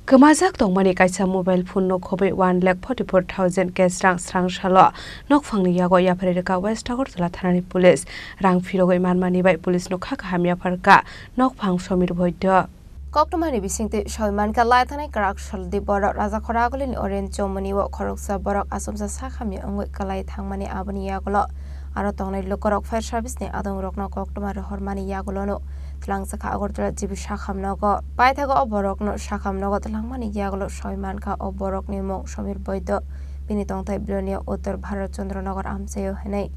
Gemajak tongmani kaisa mobile phone no khobe 1,44,000 cash rang srang shalo nok phangni yago yaphare West Agartala thanani police rang phirogoi manmani bai police no khaka hamya pharka nok phang somir boidya Koktomari bisingte Salman ka laithanai karak shaldi borok raja khoragolini orange chomani wo khoroksa borok asomsa sakhami ongoi kalai thangmani abani yagolo aro tongnai lokorok fire service ni adong rokno koktomari hormani yagolono tlangsa Agartala jibi sakhamnogo paithago oborokno sakhamnogo tlangmani yagolo Salman ka oborokni mong somir boido bini tongthai Bilonia Uttar Bharat Chandranagar amsayo henai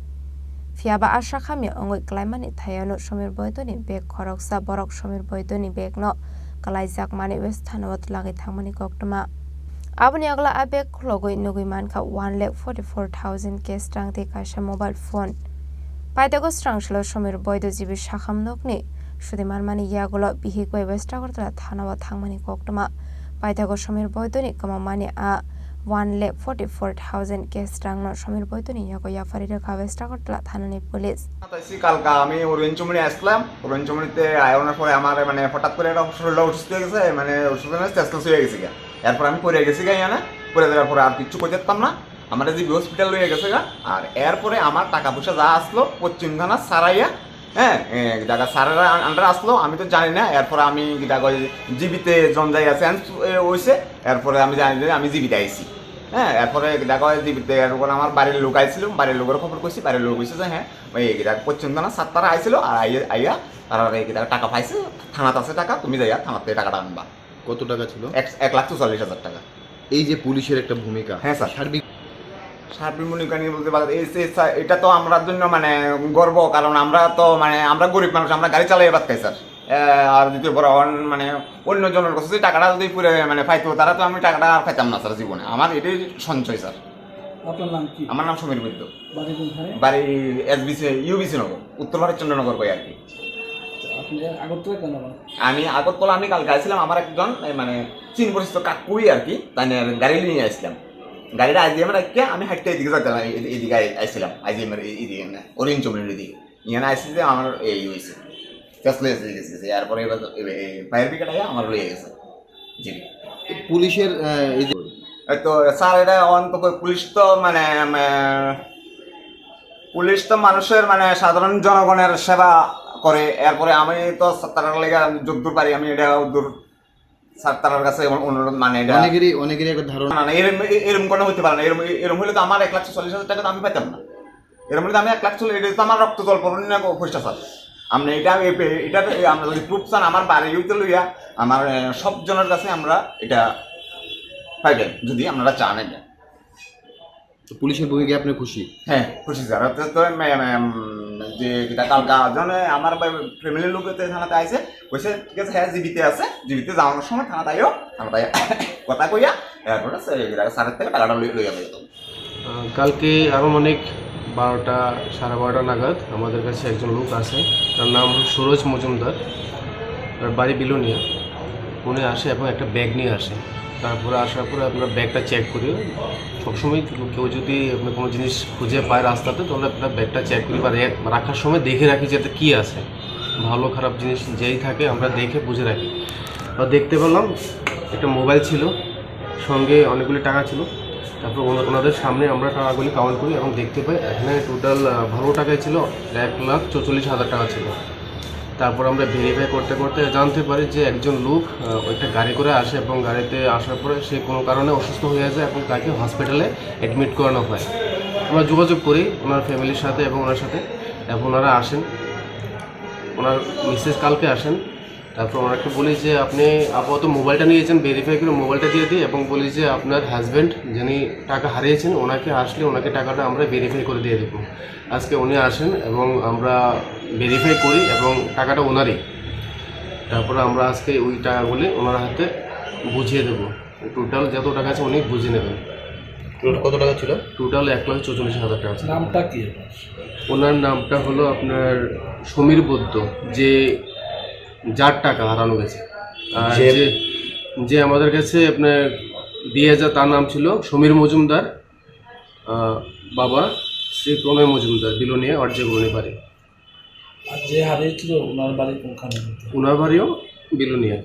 Fiaba asakhamya ongoi klaimani thayano somir boidoni bek khoroksa borok somir boidoni bekno kalaijak mani west thanawat lagai thangmani koktoma aboni agla abek logoi nugui manka 1,44,000 cash trangte kaisa mobile phone paitago strangshlo somir boido jibi sakhamnokni sudi manmani yagulo bihikbai West Agartala thanawat thangmani koktoma paitago somir boidoni kamamani a 1,44,000 cash trangno somir boidoni yago yafari rekha West Agartala thanani police তাইছি কালকা আমি ওরেঞ্চমনি আসলাম ওরেঞ্চমনিতে আয়োনার পরে আমার মানে হঠাৎ করে একটা শরীরটা অসুস্থ হয়ে গেছে মানে অসুস্থ হয়ে টেস্টলেস হয়ে গেছে গা এরপর আমি পড়ে গেছি গা ইয়ানা পড়ে যাওয়ার পরে আর কিচ্ছু করতে পারতাম না আমার যে হসপিটাল হয়ে গেছে গা আর এরপরে আমার টাকা পয়সা যা আসলো পশ্চিম থানা সারাইয়া হ্যাঁ জায়গা সারারা আন্ডার আসলো আমি তো জানি না এরপরে আমি জীবিতে জঞ্জাই আছে হয়েছে এরপরে আমি জানি যে আমি জীবিতে আইছি হ্যাঁ এরপরে দেখো জীবিতে এরপর আমার বাড়ির লোক আইছিল বাড়ির লোকের খবর করছি বাড়ির লোক কইছে যে হ্যাঁ ওই পশ্চিম থানা সাতটারা আইছিল আর আইয়া তারা টাকা পাইছে থানাতে আছে টাকা তুমি যাইয়া থানাতে টাকাটা আনবা। কত টাকা ছিল? 1,44,000 টাকা। এই যে পুলিশের একটা ভূমিকা, হ্যাঁ স্যার, সার্বিক ভূমিকা নিয়ে বলতে পারি এটা তো আমরা জন্য মানে গর্ব, কারণ আমরা তো মানে আমরা গরিব মানুষ, আমরা গাড়ি চালাই বাদ খাই স্যার। আর দ্বিতীয় বড় মানে অন্য জনের কাছে টাকাটা যদি পুরো মানে পাইতো তারা তো আমি টাকাটা আর পাইতাম না স্যার জীবনে। আমার এটাই সঞ্চয় স্যার। আপনার নাম কি? আমার নাম সমীর বৈদ্য, বাড়ি কোনখানে? বাড়ি এসবিসি ইউবিসি নগর, উত্তর ভারত চন্দ্রনগর কই আর কি। আপনি আগরতলা কেন? আমি আগরতলা আমি কালকে আসছিলাম, আমার একজন মানে চীন পরিচিত কাকুই আর কি, তাই গাড়ি নিয়ে আসছিলাম। গাড়িটা আইজিএম রাখিয়ে আমি হাঁটতে এদিকে যাচ্ছিলাম, এদিকে আসছিলাম আইজিএম এদিকে না ওরেঞ্জ চমড়ির এদিকে এখানে আসছি যে আমার এই হয়েছে এরপরে ফায়ার ব্রিগেড আইয়া আমার লইয়া গেছে। জি পুলিশের তো স্যার এটা অন্তত পুলিশ তো মানে পুলিশ তো মানুষের মানে সাধারণ জনগণের সেবা করে। এরপরে আমি তো তার লেগে যদ্দূর পারি আমি এটা দূর স্যার তার কাছে অনুরোধ, মানে এটা অনেকেরই একটা ধারণা না এরকম কোনো হতে পারে না। এরকম হলে তো আমার 1,40,000 টাকা তো আমি পাইতাম না। এরকম হলে তো আমি 1,40,000, এটা তো আমার রক্ত জল পড়ুন না পয়সা স্যার। আমরা এটা আমরা যদি প্রুফ চান আমার বাড়িতে লইয়া আমার সব জনের কাছে আমরা এটা পাইবেন যদি আপনারা চান। এটা পুলিশের ভূমিকা আপনি খুশি? হ্যাঁ খুশি স্যার। তো যে এটা কালকা জনে আমার ফ্যামিলির লোক থানাতে আইসে কইছে ঠিক আছে হ্যাঁ জীবিতে আছে, জীবিতে যাওয়ানোর সময় থানাতে আইও, থানাতে কথা কইয়া এরপরে স্যারের থেকে টাকাটা লইয়া যেত। কালকে আনুমানিক 12টা সাড়ে 12টা নাগাদ আমাদের কাছে একজন লোক আসে, তার নাম সুরজ মজুমদার, আর বাড়ি বিলোনিয়া। উনি আসে এবং একটা ব্যাগ নিয়ে আসে। তারপরে আসার পরে আপনার ব্যাগটা চেক করি। সবসময় কেউ যদি আপনার কোনো জিনিস খুঁজে পায় রাস্তাতে তাহলে আপনার ব্যাগটা চেক করি বা রাখার সময় দেখে রাখি যে এটা কী আছে। ভালো খারাপ জিনিস যেই থাকে আমরা দেখে বুঝে রাখি। আর দেখতে পেলাম একটা মোবাইল ছিল, সঙ্গে অনেকগুলি টাকা ছিল। তারপর ওনাদের সামনে আমরা টাকাগুলি কাউন্ট করি এবং দেখতে পাই এখানে টোটাল ভালো টাকায় ছিল 1,44,000 টাকা ছিল। তারপর আমরা ভেরিফাই করতে করতে জানতে পারি যে একজন লোক একটা গাড়ি করে আসে এবং গাড়িতে আসার পরে সে কোনো কারণে অসুস্থ হয়ে যায় এবং তাকে হসপিটালে অ্যাডমিট করানো হয়। আমরা যোগাযোগ করি ওনার ফ্যামিলির সাথে এবং ওনার সাথে, এবং ওনারা আসেন। ওনার মিসেস কালকে আসেন। তারপর ওনাকে বলি যে আপনি আপাতত মোবাইলটা নিয়েছেন, ভেরিফাই করে মোবাইলটা দিয়ে দিই এবং বলি যে আপনার হাজব্যান্ড যিনি টাকা হারিয়েছেন ওনাকে আসলে ওনাকে টাকাটা আমরা ভেরিফাই করে দিয়ে দেবো। আজকে উনি আসেন এবং আমরা ভেরিফাই করি এবং টাকাটা ওনারই। তারপরে আমরা আজকে ওই টাকাগুলি ওনার হাতে বুঝিয়ে দেবো। টোটাল যত টাকা আছে উনি বুঝিয়ে নেবেন। কত টাকা ছিল? টোটাল 1,44,000 টাকা ছিল। নামটা কি? ওনার নামটা হলো আপনার সমীর বৈদ্য, যার টাকা হারানো গেছে। আর যে আমাদের কাছে আপনার দিয়ে যা তার নাম ছিল সমীর মজুমদার, বাবা শ্রী প্রণয় মজুমদার, বিলোনিয়া অর্জেগুনি বাড়ি। আর যে হারিয়েছিল ওনার বাড়ি কোনখানে? ওনার বাড়িও Belonia.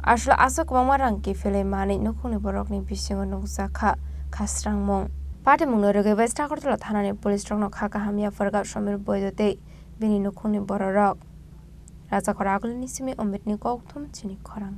Asla asok mamarang ki fele mani nukuni borok ni bisingo nukjaka khasrang mong. Pati mung noroge West Agartala thanani police rok no khaka hamya farga somir boidote bini nukuni borok. Raja Khoraguli ni simi Amit ni Gautam chini Khorang.